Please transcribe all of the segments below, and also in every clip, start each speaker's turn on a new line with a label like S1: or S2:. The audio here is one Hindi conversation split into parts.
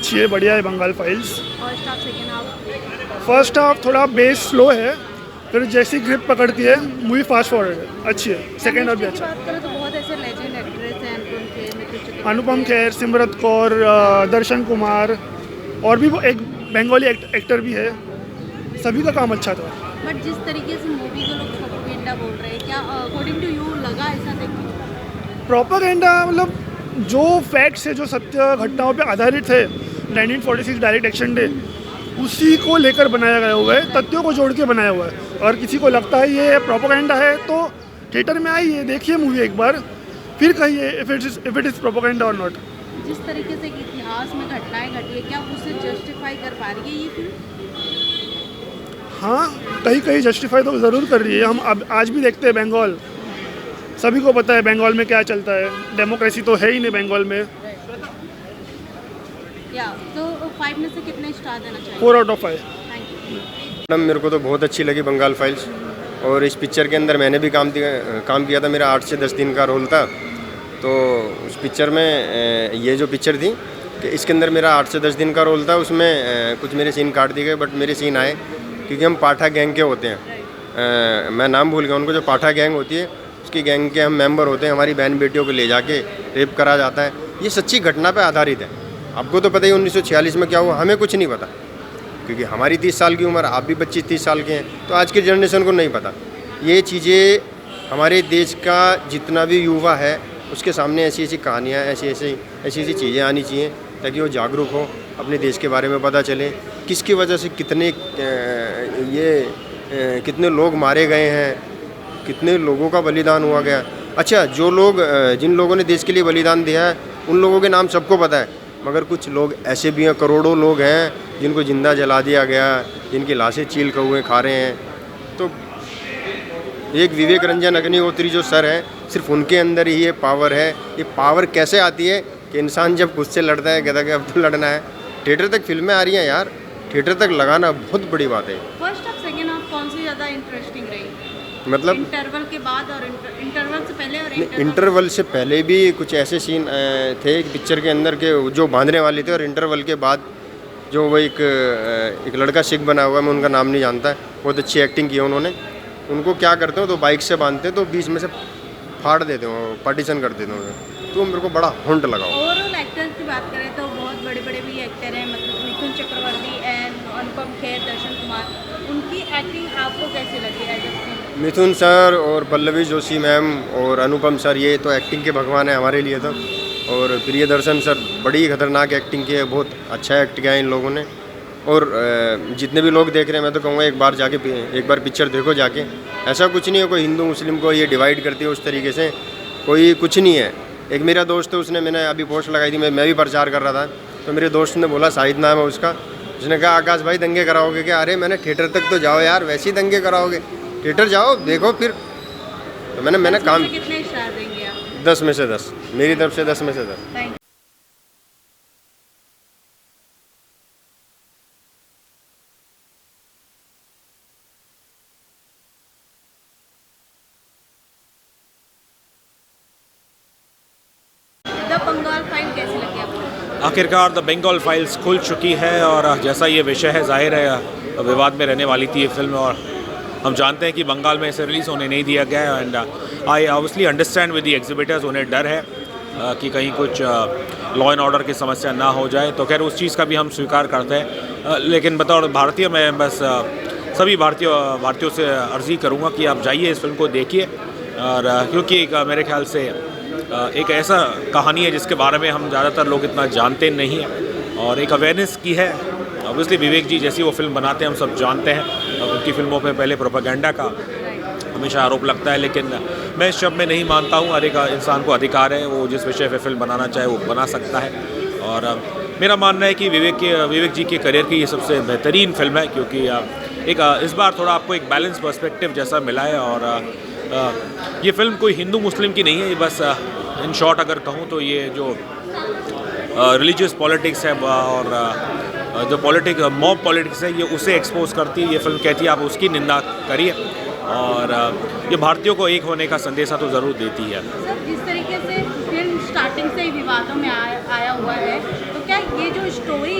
S1: अच्छी है, बढ़िया है Bengal Files.
S2: First half second half?
S1: First half थोड़ा बेस स्लो है, फिर जैसी ग्रिप पकड़ती है मूवी फास्ट फॉरवर्ड है, अच्छी है। सेकंड हाफ भी अच्छा।
S2: बात करें तो बहुत ऐसे लेजेंड एक्ट्रेस हैं, अनुपम खेर, मिथुन चक्रवर्ती,
S1: अनुपम खेर, सिमरत कौर, दर्शन कुमार और भी एक बंगाली एक्टर भी है, सभी का काम अच्छा था।
S2: बट जिस तरीके से मूवी को लोग प्रोपेगेंडा बोल रहे हैं, क्या अकॉर्डिंग टू यू लगा ऐसा देखने?
S1: प्रोपेगेंडा मतलब जो फैक्ट्स है, जो सत्य घटनाओं पे आधारित है, 1946 डायरेक्ट एक्शन डे, उसी को लेकर बनाया गया हुआ है, तथ्यों को जोड़ के बनाया हुआ है। और किसी को लगता है ये प्रोपेगेंडा है तो थिएटर में आइए, देखिए मूवी एक बार, फिर कहिए इफ इट इज़ प्रोपेगेंडा और नॉट।
S2: जिस तरीके से इतिहास में घटनाएं घटी है, क्या उसे जस्टिफाई कर पा रही है ये फिल्म?
S1: हाँ, कहीं कहीं जस्टिफाई तो ज़रूर कर रही है। हम अब आज भी देखते हैं बंगाल, सभी को पता है बंगाल में क्या चलता है, डेमोक्रेसी तो है ही नहीं बंगाल में।
S3: या तो 5 में से कितने स्टार देना चाहिए?
S1: 4 out of 5।
S3: Thank you.
S4: Madam मेरे को तो बहुत अच्छी लगी बंगाल फाइल्स, और इस पिक्चर के अंदर मैंने भी काम किया था। मेरा 8 से 10 दिन का रोल था। तो उस पिक्चर में ये जो पिक्चर थी कि इसके अंदर मेरा 8 से 10 दिन का रोल था। उसमें कुछ मेरे सीन काट दिए गए, बट मेरे सीन आए क्योंकि हम पाठा गैंग के होते हैं। मैं नाम भूल गया उनको, जो पाठा गैंग होती है उसकी गैंग के हम मेंबर होते हैं। हमारी बहन बेटियों को ले जाके रेप करा जाता है। ये सच्ची घटना पर आधारित है। आपको तो पता ही 1946 में क्या हुआ, हमें कुछ नहीं पता क्योंकि हमारी 30 साल की उम्र, आप भी 25-30 साल के हैं, तो आज की जनरेशन को नहीं पता। ये चीज़ें हमारे देश का जितना भी युवा है उसके सामने ऐसी ऐसी कहानियाँ, ऐसी चीज़ें आनी चाहिए ताकि वो जागरूक हो, अपने देश के बारे में पता चले, किसकी वजह से कितने लोग मारे गए हैं, कितने लोगों का बलिदान हुआ गया। अच्छा, जिन लोगों ने देश के लिए बलिदान दिया है उन लोगों के नाम सबको पता है, मगर कुछ लोग ऐसे भी हैं, करोड़ों लोग हैं जिनको जिंदा जला दिया गया, जिनकी लाशें चील कौए खा रहे हैं। तो एक विवेक रंजन अग्निहोत्री जो सर है, सिर्फ उनके अंदर ही ये पावर है। ये पावर कैसे आती है कि इंसान जब खुद से लड़ता है, कहता है कि अब तो लड़ना है। थिएटर तक फिल्में आ रही हैं यार, थिएटर तक लगाना बहुत बड़ी बात है।
S3: फर्स्ट हाफ सेकंड हाफ कौन सी ज़्यादा इंटरेस्टिंग रही?
S4: मतलब
S3: इंटरवल के बाद और इंटरवल से पहले और
S4: इंटरवल से पहले भी कुछ ऐसे सीन थे पिक्चर के अंदर के जो बांधने वाले थे, और इंटरवल के बाद जो वो एक लड़का सिख बना हुआ है, मैं उनका नाम नहीं जानता है, बहुत अच्छी एक्टिंग की है उन्होंने। उनको क्या करते हो तो बाइक से बांधते हैं तो बीच में से फाड़ देते हो, पार्टीशन कर देते हो, तो मेरे को बड़ा हॉन्ट लगा।
S3: ओवरऑल एक्टर्स की बात करें तो बहुत बड़े बड़े भी एक्टर हैं, मतलब मिथुन चक्रवर्ती एंड अनुपम खेर, दर्शन कुमार, उनकी एक्टिंग आपको कैसी लगी एज अ?
S4: मिथुन सर और पल्लवी जोशी मैम और अनुपम सर, ये तो एक्टिंग के भगवान है हमारे लिए तो। और प्रियदर्शन सर, बड़ी खतरनाक एक्टिंग की है, बहुत अच्छा एक्ट किया है इन लोगों ने। और जितने भी लोग देख रहे हैं, मैं तो कहूँगा एक बार पिक्चर देखो जाके। ऐसा कुछ नहीं है कोई हिंदू मुस्लिम को ये डिवाइड करती है उस तरीके से, कोई कुछ नहीं है। एक मेरा दोस्त है, मैंने अभी पोस्ट लगाई थी, मैं भी प्रचार कर रहा था, तो मेरे दोस्त ने बोला, शाहिद नाम है उसका, उसने कहा आकाश भाई दंगे कराओगे क्या? अरे मैंने थिएटर तक तो जाओ यार, वैसे ही दंगे कराओगे, थिएटर जाओ देखो फिर। तो मैंने काम।
S3: कितने स्टार देंगे आप?
S4: 10 में से 10, मेरी तरफ से 10 में से 10।
S3: Thank you. The Bengal File कैसी लगी आपको?
S5: आखिरकार द बंगाल फाइल्स खुल चुकी है, और जैसा ये विषय है, जाहिर है विवाद में रहने वाली थी ये फिल्म, और हम जानते हैं कि बंगाल में इसे रिलीज़ होने नहीं दिया गया है। And I obviously understand with the exhibitors, उन्हें डर है कि कहीं कुछ लॉ एंड ऑर्डर की समस्या ना हो जाए। तो खैर उस चीज़ का भी हम स्वीकार करते हैं, लेकिन बतौर भारतीय मैं बस सभी भारतीयों से अर्ज़ी करूँगा कि आप जाइए, इस फिल्म को देखिए। और क्योंकि मेरे ख्याल से एक ऐसा कहानी है जिसके बारे में हम ज़्यादातर लोग इतना जानते नहीं हैं, और एक अवेयरनेस की है। ऑब्वियसली विवेक जी जैसी वो फिल्म बनाते हैं हम सब जानते हैं, उनकी फिल्मों पे पहले प्रोपेगेंडा का हमेशा आरोप लगता है, लेकिन मैं इस शब्द में नहीं मानता हूँ। हर एक इंसान को अधिकार है, वो जिस विषय पे फिल्म बनाना चाहे वो बना सकता है। और मेरा मानना है कि विवेक जी के करियर की ये सबसे बेहतरीन फिल्म है, क्योंकि इस बार थोड़ा आपको एक बैलेंस पर्सपेक्टिव जैसा मिला है। और ये फिल्म कोई हिंदू मुस्लिम की नहीं है, ये बस इन शॉर्ट अगर कहूँ तो ये जो रिलीजियस पॉलिटिक्स है और जो मॉब पॉलिटिक्स है, ये उसे एक्सपोज करती है। ये फिल्म कहती है आप उसकी निंदा करिए, और ये भारतीयों को एक होने का संदेशा तो ज़रूर देती है।
S3: सर, जिस तरीके से फिल्म स्टार्टिंग से ही विवादों में आया हुआ है, तो क्या ये जो स्टोरी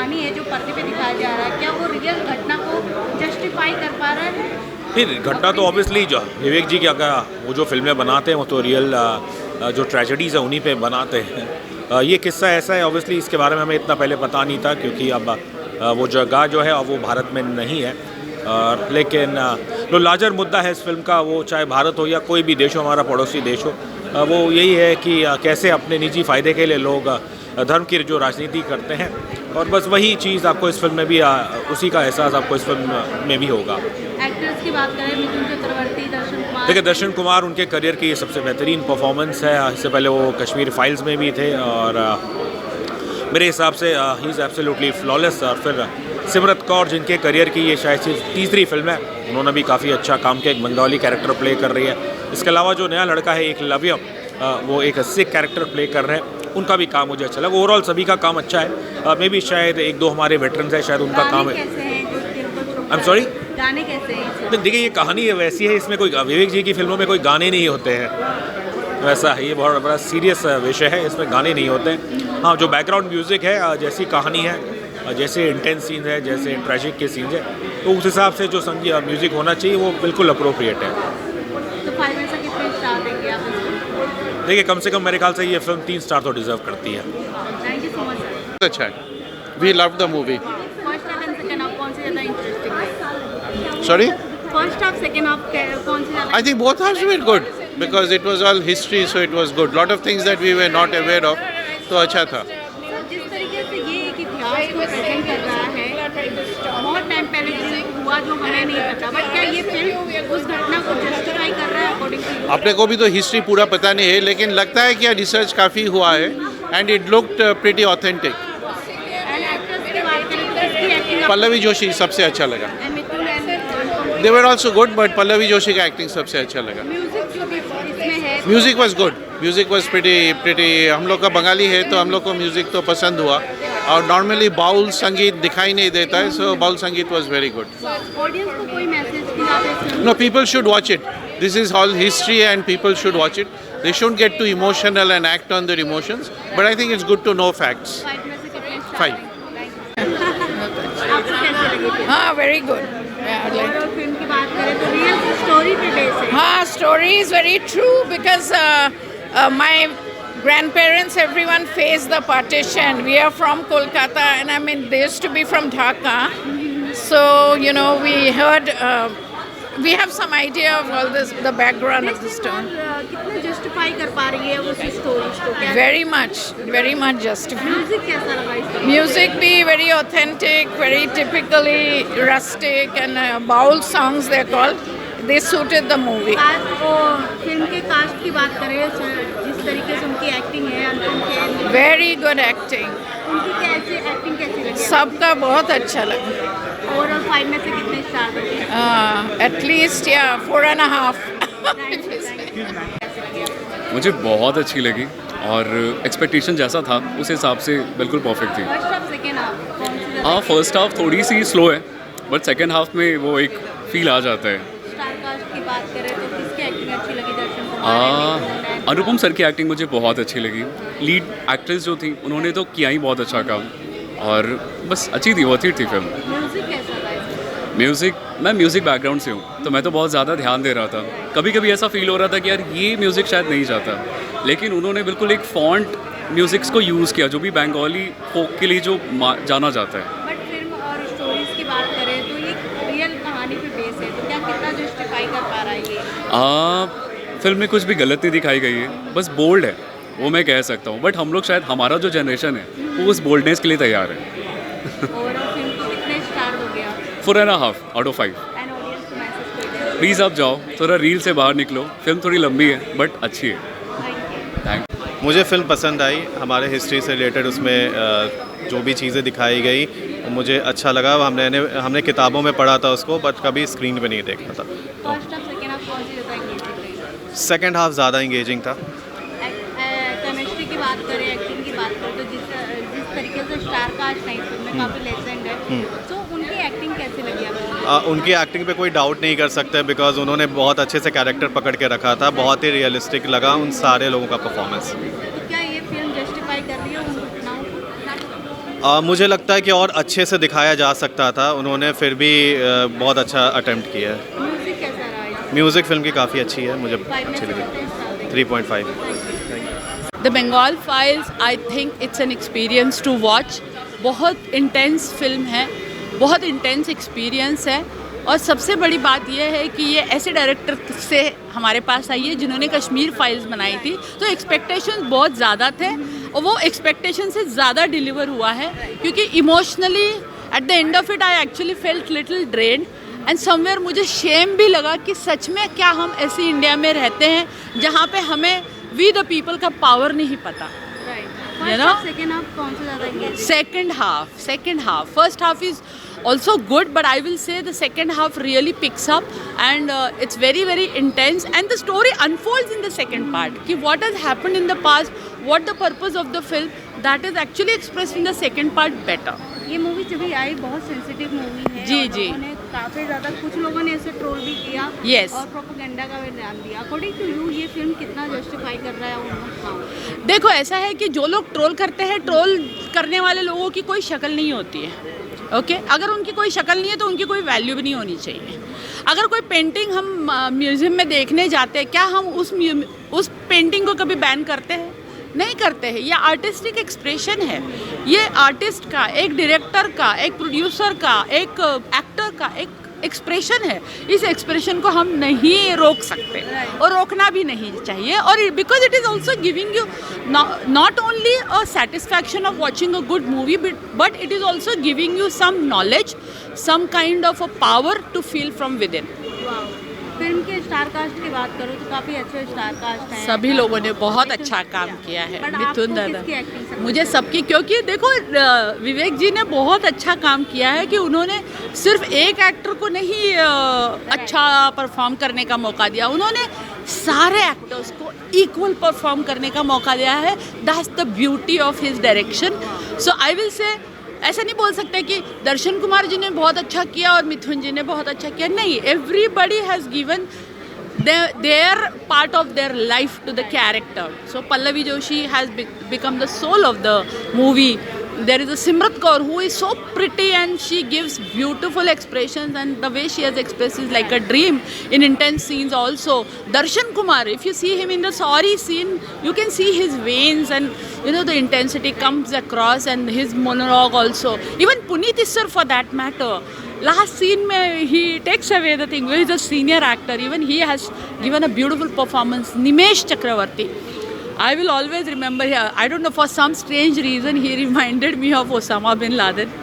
S3: कहानी है जो पर्दे पे दिखाया जा रहा है, क्या वो रियल घटना को जस्टिफाई कर पा रहा है?
S5: नहीं, घटना तो ऑब्वियसली जो विवेक जी क्या कहा, वो जो फिल्में बनाते हैं वो तो रियल जो ट्रेजेडीज़ है उन्हीं पे बनाते हैं। ये किस्सा ऐसा है, ऑब्वियसली इसके बारे में हमें इतना पहले पता नहीं था, क्योंकि अब वो जगह जो है अब वो भारत में नहीं है। लेकिन जो लार्जर मुद्दा है इस फिल्म का, वो चाहे भारत हो या कोई भी देश हो, हमारा पड़ोसी देश हो, वो यही है कि कैसे अपने निजी फ़ायदे के लिए लोग धर्म की जो राजनीति करते हैं, और बस वही चीज़ आपको इस फिल्म में भी उसी का एहसास आपको इस फिल्म में भी होगा।
S3: एक्टर्स की बात करें, मिथुन चक्रवर्ती, दर्शन कुमार।
S5: देखिए, दर्शन कुमार उनके करियर की सबसे बेहतरीन परफॉर्मेंस है। इससे पहले वो कश्मीर फाइल्स में भी थे और मेरे हिसाब से ही इज़ एब्सोल्युटली फ्लॉलेस। और फिर सिमरत कौर, जिनके करियर की ये शायद सिर्फ तीसरी फिल्म है, उन्होंने भी काफ़ी अच्छा काम किया, एक बंगाली कैरेक्टर प्ले कर रही है। इसके अलावा जो नया लड़का है एक लव्य, वो एक सिख कैरेक्टर प्ले कर रहे हैं, उनका भी काम मुझे अच्छा लगा। ओवरऑल सभी का काम अच्छा है। मे बी शायद एक दो हमारे वेटरन्स हैं, शायद उनका काम है। आई एम सॉरी,
S3: गाने कैसे हैं?
S5: तो देखिए, ये कहानी वैसी है, इसमें कोई विवेक जी की फिल्मों में कोई गाने नहीं होते हैं, वैसा है। ये बहुत बड़ा सीरियस विषय है, इसमें गाने नहीं होते हैं। हाँ, जो बैकग्राउंड म्यूज़िक है, जैसी कहानी है, जैसे इंटेंस सीन है, जैसे ट्रैजिक के सीन है, तो उस हिसाब से जो संगीत म्यूज़िक होना चाहिए वो बिल्कुल अप्रोप्रिएट है।
S3: तो 5 में से कितने स्टार देंगे आप इसको?
S5: देखिए, कम से कम मेरे ख्याल से ये फिल्म 3 स्टार तो डिजर्व करती है।
S3: Thank you so much sir.
S6: अच्छा है, we love the movie.
S3: First half and second half कौन सी ज़्यादा इंटरेस्टिंग है?
S6: Sorry,
S3: first half second half कौन सी ज़्यादा?
S6: I think both halves were good because it was all history, so it was good. Lot of things that we were not aware of, तो अच्छा था।
S3: सर, जिस तरीके से ये एक इतिहास को प्रेजेंट कर रहा है, बहुत टाइम पहले जो हुआ जो हमें नहीं पता, बट क्या ये फिल्म उस घटना को जस्टिफाई कर रहा है अकॉर्डिंग टू यू?
S6: अपने को भी तो हिस्ट्री पूरा पता नहीं है, लेकिन लगता है कि रिसर्च काफ़ी हुआ है and it looked pretty authentic.
S3: And actors की बात करें तो किसकी एक्टिंग?
S6: पल्लवी जोशी सबसे अच्छा लगा।
S3: Mithun and
S6: they were also good, but Pallavi Joshi का एक्टिंग सबसे अच्छा लगा।
S3: म्यूजिक जो भी इसमें है,
S6: music was good, music was pretty. हम लोग का बंगाली है तो हम लोग को म्यूज़िक तो पसंद हुआ, और नॉर्मली बाउल संगीत दिखाई नहीं देता है, सो बाउल संगीत वॉज वेरी गुड।
S3: ऑडियंस को कोई मैसेज की आप इस film?
S6: No, people should watch it. This is all history and people should watch it. They shouldn't get too emotional and act on their emotions. But I think it's good to know facts.
S3: 5 में से कितने स्टार?
S6: 5.
S3: आपको कैसे लगी फिल्म?
S7: हाँ, वेरी गुड।
S3: और फिल्म की बात करें तो रियल स्टोरी पे बेस है।
S7: हाँ, story is very true because my grandparents, everyone faced the partition. We are from Kolkata, and I mean, they used to be from Dhaka. So, you know, we heard, we have some idea of all this, the background of the story.
S3: कितने जस्टिफाई कर पा रही है उस स्टोरीज को? क्या
S7: Very much justified.
S3: म्यूजिक कैसा लगा इसमें?
S7: Music be very authentic, very typically rustic, and baul songs they're called. They suited the movie.
S3: आज वो फिल्म के कास्ट की बात करें, जिस तरीके से उनकी एक्टिंग है, Anupam Kher,
S7: Very good acting.
S3: उनकी कैसे एक्टिंग कैसी लगी?
S7: सबका बहुत अच्छा लगा।
S3: ओवरऑल 5 में से कितने स्टार देंगे?
S7: At least, yeah, 4.5.
S8: मुझे बहुत अच्छी लगी और एक्सपेक्टेशन जैसा था उस हिसाब से बिल्कुल परफेक्ट थी।
S3: फर्स्ट हाफ सेकंड हाफ कौन सी
S8: हाँ, फर्स्ट हाफ थोड़ी सी स्लो है, बट सेकेंड हाफ में वो एक फील आ जाता है।
S3: स्टार कास्ट की बात करें तो किसकी एक्टिंग अच्छी लगी? दर्शन कुमार,
S8: अनुपम सर की एक्टिंग मुझे बहुत अच्छी लगी। लीड एक्ट्रेस जो थी उन्होंने तो किया ही बहुत अच्छा काम, और बस अच्छी थी, वर्थ इट थी फिल्म।
S3: म्यूजिक कैसा था इसमें?
S8: म्यूज़िक, मैं म्यूज़िक बैकग्राउंड से हूँ तो मैं तो बहुत ज़्यादा ध्यान दे रहा था। कभी कभी ऐसा फील हो रहा था कि यार ये म्यूज़िक शायद नहीं जाता, लेकिन उन्होंने बिल्कुल एक फॉन्ट म्यूज़िक्स को यूज़ किया जो भी बंगाली फोक के लिए जो जाना जाता है।
S3: बट फिल्म और स्टोरीज की बात करें तो ये रियल कहानी पे बेस है, तो क्या कितना जस्टिफाई कर पा रहा है ये?
S8: फिल्म में कुछ भी गलत नहीं दिखाई गई है, बस बोल्ड है वो मैं कह सकता हूँ। बट हम लोग शायद, हमारा जो जनरेशन है वो उस बोल्डनेस के लिए तैयार है।
S3: ओवरऑल फिल्म को कितने स्टार दोगे आप?
S8: 4.5 आउट ऑफ 5।
S3: एंड ऑडियंस को मैसेज कोई देना?
S8: प्लीज़ आप जाओ, थोड़ा रील से बाहर निकलो। फिल्म थोड़ी लंबी है बट अच्छी है। थैंक।
S9: मुझे फ़िल्म पसंद आई। हमारे हिस्ट्री से रिलेटेड उसमें जो भी चीज़ें दिखाई गई मुझे अच्छा लगा। हमने किताबों में पढ़ा था उसको, बट कभी स्क्रीन पे नहीं देखा था।
S3: फर्स्ट हाफ सेकंड हाफ कौन सी ज़्यादा एंगेजिंग रही?
S9: सेकंड हाफ ज़्यादा इंगेजिंग था।
S3: केमिस्ट्री की बात करें, एक्टिंग की बात करें तो जिस तरीके से स्टार कास्ट नहीं फिल्म में काफ़ी लेजेंड है, तो उनकी एक्टिंग कैसी लगी आपको?
S9: उनकी एक्टिंग पे कोई डाउट नहीं कर सकते, बिकॉज उन्होंने बहुत अच्छे से कैरेक्टर पकड़ के रखा था। बहुत ही रियलिस्टिक लगा उन सारे लोगों का परफॉर्मेंस।
S3: तो क्या ये फिल्म जस्टिफाई कर रही है उन घटनाओं को?
S9: मुझे लगता है कि और अच्छे से दिखाया जा सकता था, उन्होंने फिर भी बहुत अच्छा अटेम्प्ट किया है।
S3: म्यूजिक कैसा रहा है?
S9: म्यूज़िक फिल्म की काफ़ी अच्छी है, मुझे अच्छी लगी। 3.5।
S10: The Bengal Files, I think it's an experience to watch. बहुत इंटेंस फिल्म है, बहुत इंटेंस एक्सपीरियंस है, और सबसे बड़ी बात यह है कि ये ऐसे डायरेक्टर से हमारे पास आई है जिन्होंने कश्मीर फाइल्स बनाई थी, तो एक्सपेक्टेशंस बहुत ज़्यादा थे और वो एक्सपेक्टेशन से ज़्यादा डिलीवर हुआ है, क्योंकि emotionally at the end of it I actually felt little drained and somewhere मुझे शेम भी लगा कि सच में क्या हम ऐसी इंडिया में रहते हैं जहाँ पे हमें वी द पीपल का पावर नहीं पता। You know?
S3: सेकंड हाफ कौन सा ज़्यादा engaging?
S10: Second half. First half is also good, but I will say the second half really picks up, and it's very, very intense. And the story unfolds in the second part. कि what has happened in the past, what the purpose of the film, that is actually expressed in the second part better.
S3: ये मूवी जब भी आई बहुत सेंसिटिव मूवी है।
S10: जी,
S3: और
S10: जी।
S3: लोगों ने काफ़ी ज़्यादा, कुछ लोगों ने इसे ट्रोल भी किया।
S10: Yes.
S3: और प्रोपेगेंडा का भी नाम दिया। अकॉर्डिंग टू यू ये फिल्म कितना जस्टिफाई कर रहा है उन?
S10: देखो, ऐसा है कि जो लोग ट्रोल करते हैं, ट्रोल करने वाले लोगों की कोई शक्ल नहीं होती है। ओके, अगर उनकी कोई शक्ल नहीं है तो उनकी कोई वैल्यू भी नहीं होनी चाहिए। अगर कोई पेंटिंग हम म्यूज़ियम में देखने जाते हैं, क्या हम उस पेंटिंग को कभी बैन करते हैं? नहीं करते हैं। ये आर्टिस्टिक एक्सप्रेशन है, ये आर्टिस्ट का, एक डायरेक्टर का, एक प्रोड्यूसर का, एक एक्टर का एक एक्सप्रेशन है। इस एक्सप्रेशन को हम नहीं रोक सकते और रोकना भी नहीं चाहिए। और because it is also giving you not only a satisfaction of watching a good movie, but it is also giving you some knowledge, some kind of a power to feel from within.
S3: Film के स्टार कास्ट की बात करो तो काफ़ी अच्छे स्टार कास्ट हैं।
S10: सभी लोगों ने बहुत अच्छा काम किया है। मिथुन दादा, मुझे सबकी, क्योंकि देखो विवेक जी ने बहुत अच्छा काम किया है कि उन्होंने सिर्फ एक एक्टर को नहीं अच्छा परफॉर्म करने का मौका दिया, उन्होंने सारे एक्टर्स को इक्वल परफॉर्म करने का मौका दिया है। That's the beauty of his direction. So I will say, ऐसा नहीं बोल सकते कि दर्शन कुमार जी ने बहुत अच्छा किया और मिथुन जी ने बहुत अच्छा किया, नहीं। Everybody has given their part of their life to the character. So Pallavi Joshi has become the soul of the movie. There is a Simrat Kaur who is so pretty and she gives beautiful expressions, and the way she has expressed is like a dream in intense scenes also. Darshan Kumar, if you see him in the sorry scene, you can see his veins and the intensity comes across, and his monologue also. Even Puneet Issar for that matter. Last scene mein he takes away the thing. He is a senior actor. Even he has given a beautiful performance. Nimesh Chakravarti, I will always remember here. I don't know, for some strange reason he reminded me of Osama bin Laden.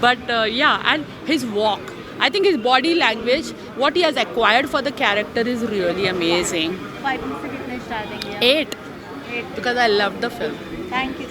S10: But yeah, and his walk, I think his body language, what he has acquired for the character is really amazing.
S3: 5 में से कितने स्टार देंगे?
S10: 8 because I loved the film.
S3: Thank you.